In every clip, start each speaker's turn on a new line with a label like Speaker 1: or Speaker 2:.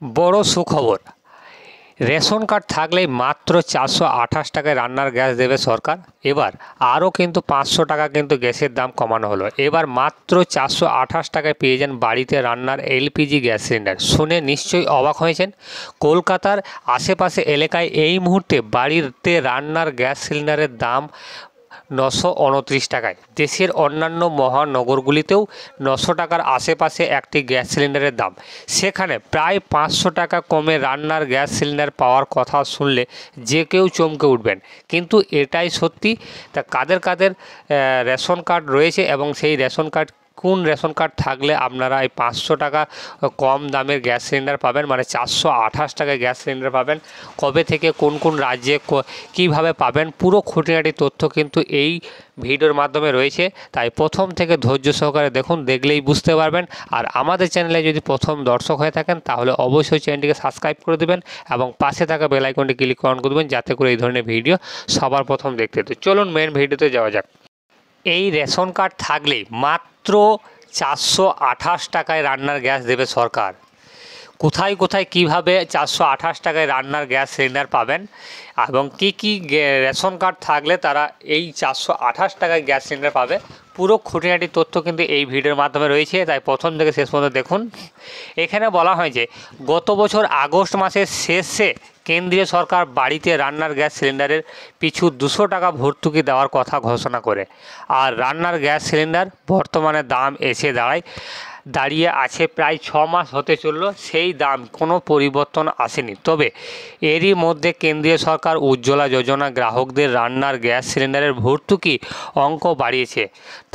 Speaker 1: বড় সুখবর, ration card থাকলেই মাত্র 428 টাকায় রান্নার গ্যাস দেবে সরকার। এবার আরও কিন্তু 500 টাকা কিন্তু গ্যাসের দাম কমানো হলো। এবার মাত্র 428 টাকায় পেয়ে যান বাড়িতে রান্নার এলপিজি গ্যাস সিলিন্ডার। শুনে নিশ্চয়ই অবাক হয়েছেন। কলকাতার আশেপাশে এলাকায় এই মুহূর্তে বাড়িতে রান্নার গ্যাস সিলিন্ডারের দাম 929 টাকায়। দেশের অন্যান্য মহানগরগুলিতেও 900 টাকার আশেপাশে একটি গ্যাস সিলিন্ডারের দাম। সেখানে প্রায় 500 টাকা কমে রান্নার গ্যাস সিলিন্ডার পাওয়ার কথা শুনলে যে কেউ চমকে উঠবেন। কিন্তু এটাই সত্যি। তা কাদের কাদের রেশন কার্ড রয়েছে এবং সেই রেশন কার্ড কোন রেশন কার্ড থাকলে আপনারা এই 500 টাকা কম দামের গ্যাস সিলিন্ডার পাবেন, মানে 428 টাকায় গ্যাস সিলিন্ডার পাবেন, কবে থেকে কোন কোন রাজ্যে কিভাবে পাবেন, পুরো খুঁটিনাটি তথ্য কিন্তু এই ভিডিওর মাধ্যমে রয়েছে। তাই প্রথম থেকে ধৈর্য সহকারে দেখুন, দেখলেই বুঝতে পারবেন। আর আমাদের চ্যানেলে যদি প্রথম দর্শক হয়ে থাকেন তাহলে অবশ্যই চ্যানেলটিকে সাবস্ক্রাইব করে দেবেন এবং পাশে থাকা বেল আইকনটি ক্লিক অন করে দেবেন, যাতে করে এই ধরনের ভিডিও সবার প্রথম দেখতে। তো চলুন মেন ভিডিওতে যাওয়া যাক। এই রেশন কার্ড থাকলেই মাত্র 428 টাকায় রান্নার গ্যাস দেবে সরকার। কোথায় কোথায় কিভাবে 428 টাকায় রান্নার গ্যাস সিলিন্ডার পাবেন এবং কি রেশন কার্ড থাকলে তারা এই 428 টাকায় গ্যাস সিলিন্ডার পাবে, পুরো খুঁটিনাটি তথ্য কিন্তু এই ভিডিওর মাধ্যমে রয়েছে। তাই প্রথম থেকে শেষ পর্যন্ত দেখুন। এখানে বলা হয়েছে গত বছর আগস্ট মাসের শেষে কেন্দ্রীয় সরকার বাড়িতে রান্নার গ্যাস সিলিন্ডারের পিছু 200 টাকা ভর্তুকি দেওয়ার কথা ঘোষণা করে। আর রান্নার গ্যাস সিলিন্ডার বর্তমানে দাম এসে দাঁড়িয়ে আছে প্রায় 6 মাস হতে চলল, সেই দাম কোনো পরিবর্তন আসেনি। তবে এরই মধ্যে কেন্দ্রীয় সরকার উজ্জ্বলা যোজনা গ্রাহকদের রান্নার গ্যাস সিলিন্ডারের ভর্তুকি অঙ্ক বাড়িয়েছে।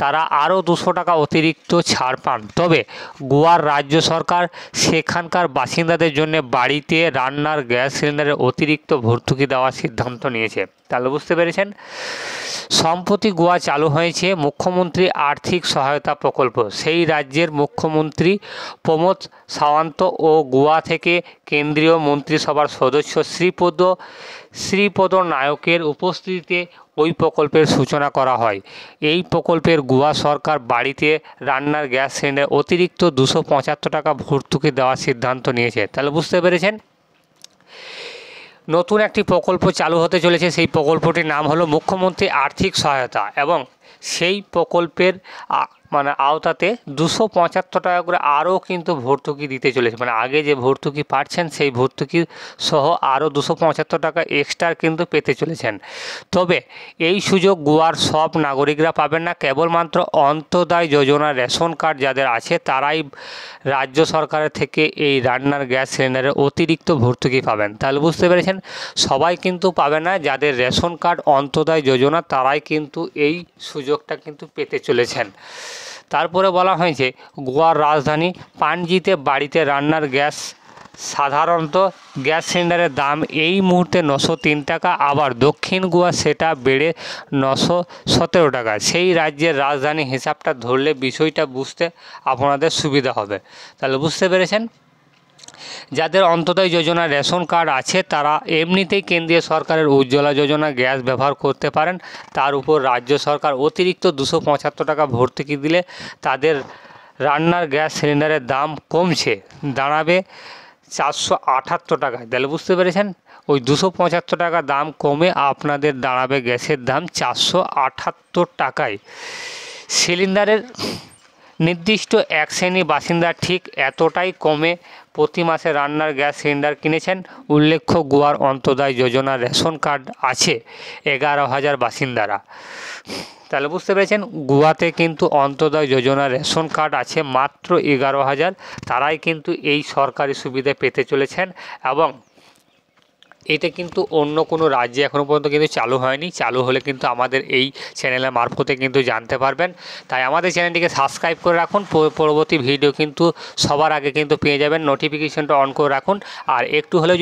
Speaker 1: তারা আরও 200 টাকা অতিরিক্ত ছাড় পান। তবে গোয়ার রাজ্য সরকার সেখানকার বাসিন্দাদের জন্য বাড়িতে রান্নার গ্যাস সিলিন্ডারের অতিরিক্ত ভর্তুকি দেওয়ার সিদ্ধান্ত নিয়েছে। তাহলে বুঝতে পেরেছেন। সম্প্রতি গোয়া চালু হয়েছে মুখ্যমন্ত্রী আর্থিক সহায়তা প্রকল্প। সেই রাজ্যের মুখ্যমন্ত্রী প্রমোদ সাওয়ান্ত ও গোয়া থেকে কেন্দ্রীয় মন্ত্রিসভার সদস্য শ্রীপদ নায়কের উপস্থিতিতে ওই প্রকল্পের সূচনা করা হয়। এই প্রকল্পের গোয়া সরকার বাড়িতে রান্নার গ্যাস সিলিন্ডার অতিরিক্ত 275 টাকা ভর্তুকি দেওয়ার সিদ্ধান্ত নিয়েছে। তাহলে বুঝতে পেরেছেন, নতুন একটি প্রকল্প চালু হতে চলেছে। সেই প্রকল্পটির নাম হলো মুখ্যমন্ত্রী আর্থিক সহায়তা এবং সেই প্রকল্পের আওতাতে 275 টাকা করে আরও কিন্তু ভর্তুকি দিতে চলেছে। মানে আগে যে ভর্তুকি পাচ্ছেন সেই ভর্তুকি সহ আরও 275 টাকা এক্সট্রা কিন্তু পেতে চলেছেন। তবে এই সুযোগ গোয়ার সব নাগরিকরা পাবেন না, কেবলমাত্র অন্তোদয় যোজনার রেশন কার্ড যাদের আছে তারাই রাজ্য সরকারের থেকে এই রান্নার গ্যাস সিলিন্ডারের অতিরিক্ত ভর্তুকি পাবেন। তাহলে বুঝতে পেরেছেন, সবাই কিন্তু পাবে না। যাদের রেশন কার্ড অন্তোদয় যোজনা তারাই কিন্তু এই সুযোগটা কিন্তু পেতে চলেছেন। তারপরে বলা হয়েছে গোয়ার রাজধানী পানজিতে বাড়িতে রান্নার গ্যাস সাধারণত গ্যাস সিলিন্ডারের দাম এই মুহূর্তে 903 টাকা, আবার দক্ষিণ গোয়া সেটা বেড়ে 917 টাকা। সেই রাজ্যের রাজধানী হিসাবটা ধরলে বিষয়টা বুঝতে আপনাদের সুবিধা হবে। তাহলে বুঝতে পেরেছেন, যাদের অন্তোদয় যোজনা রেশন কার্ড আছে তারা এমনিতেই কেন্দ্রীয় সরকারের উজ্জ্বলা যোজনা গ্যাস ব্যবহার করতে পারেন। তার উপর রাজ্য সরকার অতিরিক্ত 275 টাকা ভর্তুকি দিলে তাদের রান্নার গ্যাস সিলিন্ডারের দাম কমছে, দাঁড়াবে 478 টাকায়। তাহলে বুঝতে পেরেছেন, ওই 275 টাকা দাম কমে আপনাদের দাঁড়াবে গ্যাসের দাম 478 টাকায়। সিলিন্ডারের নির্দিষ্ট এক শ্রেণীর বাসিন্দা ঠিক এতটাই কমে প্রতি মাসে রান্নার গ্যাস সিলিন্ডার কিনেছেন। উল্লেখ্য, গোয়ার অন্তোদয় যোজনা রেশন কার্ড আছে 11,000 বাসিন্দারা। তাহলে বুঝতে পেরেছেন, গোয়াতে কিন্তু অন্তোদয় যোজনা রেশন কার্ড আছে মাত্র 11,000। তারাই কিন্তু এই সরকারি সুবিধা পেতে চলেছেন এবং এটা কিন্তু অন্য কোনো রাজ্যে এখনও পর্যন্ত কিন্তু চালু হয়নি। চালু হলে কিন্তু আমাদের এই চ্যানেলের মারফতে কিন্তু জানতে পারবেন। তাই আমাদের চ্যানেলটিকে সাবস্ক্রাইব করে রাখুন, পরবর্তী ভিডিও কিন্তু সবার আগে কিন্তু পেয়ে যাবেন। নোটিফিকেশনটা অন করে রাখুন। আর একটু হলেও যদি